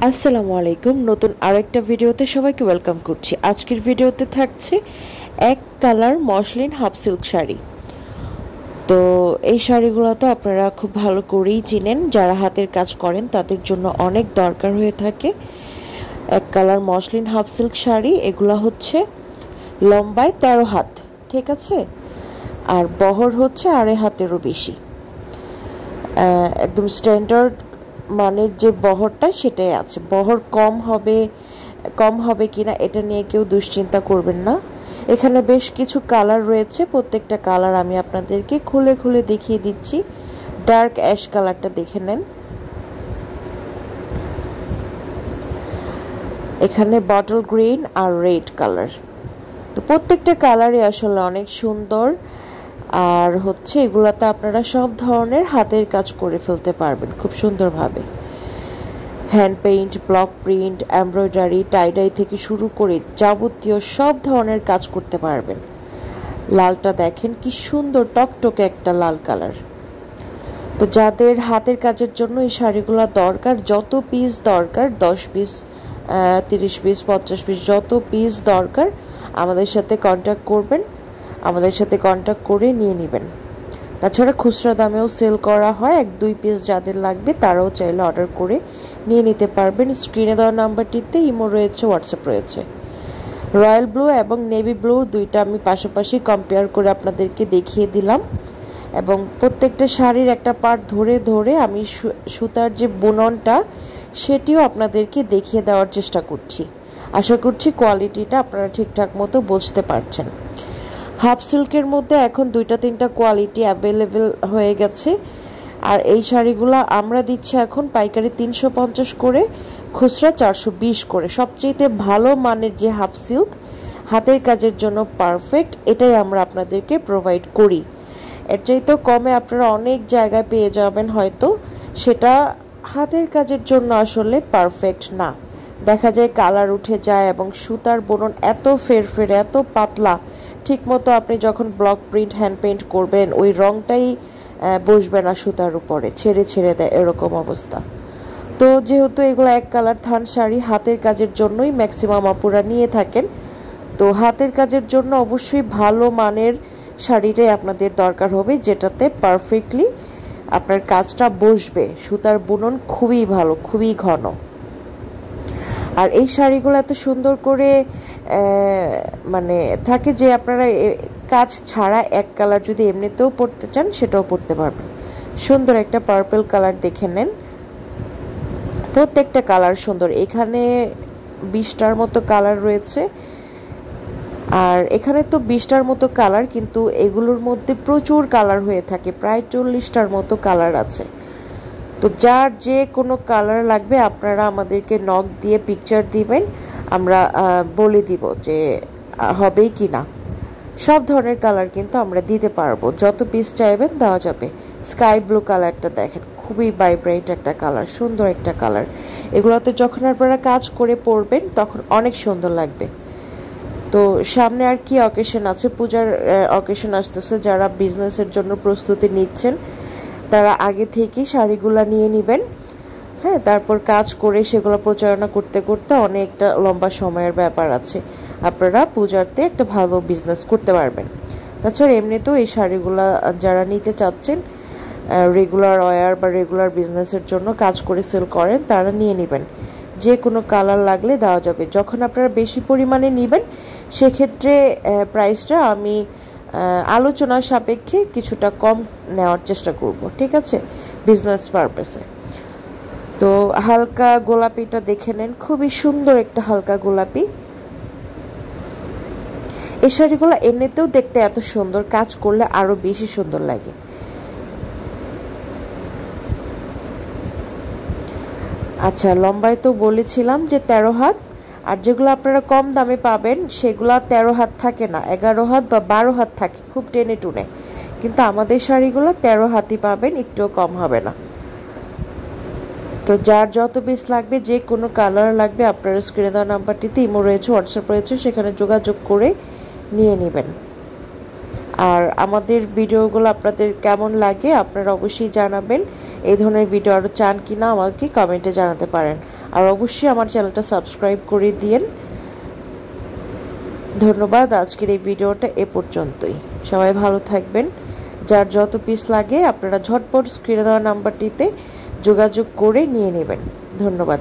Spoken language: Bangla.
আসসালামু আলাইকুম। নতুন আরেকটা ভিডিওতে সবাইকে ওয়েলকাম করছি। আজকের ভিডিওতে থাকছে এক colour muslin half silk sari. তো এই শাড়িগুলো তো আপনারা খুব ভালো করেই চিনেন, যারা হাতের কাজ করেন তাদের জন্য অনেক দরকার হয়ে থাকে। এক colour muslin half silk sari, এগুলা হচ্ছে লম্বায় 13 হাত, ঠিক আছে, আর বহর হচ্ছে 2.5 হাতেরও বেশি। একদম স্ট্যান্ডার্ড মানের যে বহরটা সেটাই আছে। বহর কম হবে কিনা এটা নিয়ে কেউ দুশ্চিন্তা করবেন না। এখানে বেশ কিছু কালার রয়েছে, প্রত্যেকটা কালার আমি আপনাদেরকে খুলে খুলে দেখিয়ে দিচ্ছি। ডার্ক অ্যাশ কালারটা দেখে নেন, এখানে বটল গ্রিন আর রেড কালার। তো প্রত্যেকটা কালারই আসলে অনেক সুন্দর, আর হচ্ছে এগুলাতে আপনারা সব ধরনের হাতের কাজ করে ফেলতে পারবেন খুব সুন্দরভাবে। Hand paint, block print, embroidery, tie-dye থেকে শুরু করে যাবতীয় সব ধরনের কাজ করতে পারবেন। লালটা দেখেন কি সুন্দর টকটকে একটা লাল কালার। তো যাদের হাতের কাজের জন্য এই শাড়িগুলো দরকার, যত পিস দরকার, 10 পিস, 30 পিস, 50 পিস, যত পিস দরকার আমাদের সাথে কন্ট্যাক্ট করবেন, আমাদের সাথে কন্ট্যাক্ট করে নিয়ে নেবেন। তাছাড়া খুচরা দামেও সেল করা হয়। 1-2 পিস যাদের লাগবে তারাও চাইলে অর্ডার করে নিয়ে নিতে পারবেন। স্ক্রিনে দেওয়া নাম্বারটিতে ইমো রয়েছে, হোয়াটসঅ্যাপ রয়েছে। রয়্যাল ব্লু এবং নেভি ব্লু দুইটা আমি পাশাপাশি কম্পেয়ার করে আপনাদেরকে দেখিয়ে দিলাম, এবং প্রত্যেকটা শাড়ির একটা পার্ট ধরে ধরে আমি সুতার যে বুননটা সেটিও আপনাদেরকে দেখিয়ে দেওয়ার চেষ্টা করছি। আশা করছি কোয়ালিটিটা আপনারা ঠিকঠাক মতো বুঝতে পারছেন। হাফ সিল্কের মধ্যে এখন 2-3টা কোয়ালিটি অ্যাভেলেবেল হয়ে গেছে, আর এই শাড়িগুলো আমরা দিচ্ছি এখন পাইকারি 350 করে, খুচরা 420 করে। সবচেয়ে ভালো মানের যে হাফ সিল্ক, হাতের কাজের জন্য পারফেক্ট, এটাই আমরা আপনাদেরকে প্রোভাইড করি। এর চাইতেও কমে আপনারা অনেক জায়গায় পেয়ে যাবেন, হয়তো সেটা হাতের কাজের জন্য আসলে পারফেক্ট না। দেখা যায় কালার উঠে যায় এবং সুতার বুনন এত ফেরফেরে, এত পাতলা, ঠিকমতো আপনি যখন ব্লক প্রিন্ট, হ্যান্ড পেইন্ট করবেন ওই রংটাই বসবে না সুতার উপরে, ছেড়ে ছেড়ে দেয়, এরকম অবস্থা। তো যেহেতু এগুলো এক কালার থান শাড়ি, হাতের কাজের জন্যই ম্যাক্সিমাম আপুরা নিয়ে থাকেন। তো হাতের কাজের জন্য অবশ্যই ভালো মানের শাড়িটাই আপনাদের দরকার হবে, যেটাতে পারফেক্টলি আপনার কাজটা বসবে। সুতার বুনন খুবই ভালো, খুবই ঘন। আর এই শাড়িগুলো এত সুন্দর করে মানে থাকে যে আপনারা কাজ ছাড়া এক কালার যদি এমনিতেও পরতে চান সেটাও পরতে পারবেন। সুন্দর একটা পার্পল কালার দেখে নেন, প্রত্যেকটা কালার সুন্দর। এখানে 20টার মতো কালার রয়েছে, আর এখানে তো 20টার মতো কালার, কিন্তু এগুলোর মধ্যে প্রচুর কালার হয়ে থাকে, প্রায় 40টার মতো কালার আছে। তো যার যে কোনো কালার লাগবে আপনারা আমাদেরকে নক দিয়ে পিকচার দিবেন, আমরা বলে দিব যে হবেই কি না। সব ধরনের কালার কিন্তু আমরা দিতে পারবো, যত পিস চাইবেন দেওয়া যাবে। স্কাই ব্লু কালারটা দেখেন, খুবই ভাইব্রেন্ট একটা কালার, সুন্দর একটা কালার। এগুলোতে যখন আপনারা কাজ করে পরবেন তখন অনেক সুন্দর লাগবে। তো সামনে আর কি অকেশন আছে, পূজার অকেশন আসতেছে। যারা বিজনেসের জন্য প্রস্তুতি নিচ্ছেন তারা আগে থেকেই শাড়িগুলো নিয়ে নেবেন, হ্যাঁ, তারপর কাজ করে সেগুলো প্রচারণা করতে করতে অনেকটা লম্বা সময়ের ব্যাপার আছে। আপনারা পূজাতে একটা ভালো বিজনেস করতে পারবেন। তাছাড়া এমনিতেও এই শাড়িগুলো যারা নিতে চাচ্ছেন রেগুলার ওয়্যার বা রেগুলার বিজনেসের জন্য কাজ করে সেল করেন, তারা নিয়ে নেবেন। যে কোনো কালার লাগলে দেওয়া যাবে। যখন আপনারা বেশি পরিমাণে নেবেন সেক্ষেত্রে প্রাইসটা আমি আলোচনার সাপেক্ষে কিছুটা কম নেওয়ার চেষ্টা করব, ঠিক আছে, বিজনেস পারপাসে। তো হালকা গোলাপিটা দেখে নেন, খুবই সুন্দর একটা হালকা গোলাপি। এই শাড়িগুলো এমনিতেও দেখতে এত সুন্দর, কাজ করলে আরো বেশি সুন্দর লাগে। আচ্ছা, লম্বায় তো বলেছিলাম যে 13 হাত, আর যেগুলো আপনারা কম দামে পাবেন সেগুলো 13 হাত থাকে না, 11 হাত বা 12 হাত থাকে, খুব টেনে টুনে। কিন্তু আমাদের শাড়িগুলো 13 হাতই পাবেন, একটুও কম হবে না। তো যার যত পিস লাগবে, যে কোনো কালার লাগবে, আপনার স্ক্রিনে দেওয়া নাম্বারটিতে ইমো রয়েছে, হোয়াটসঅ্যাপ রয়েছে, সেখানে যোগাযোগ করে নিয়ে নেবেন। আর আমাদের ভিডিওগুলো আপনাদের কেমন লাগে আপনারা অবশ্যই জানাবেন। এই ধরনের ভিডিও আরও চান কিনা আমাকে কমেন্টে জানাতে পারেন। আর অবশ্যই আমার চ্যানেলটা সাবস্ক্রাইব করে দিন। ধন্যবাদ। আজকের এই ভিডিওটা এ পর্যন্তই। সবাই ভালো থাকবেন। যার যত পিস লাগে আপনারা ঝটপট স্ক্রিনে দেওয়া নাম্বারটিতে যোগাযোগ করে নিয়ে নেবেন। ধন্যবাদ।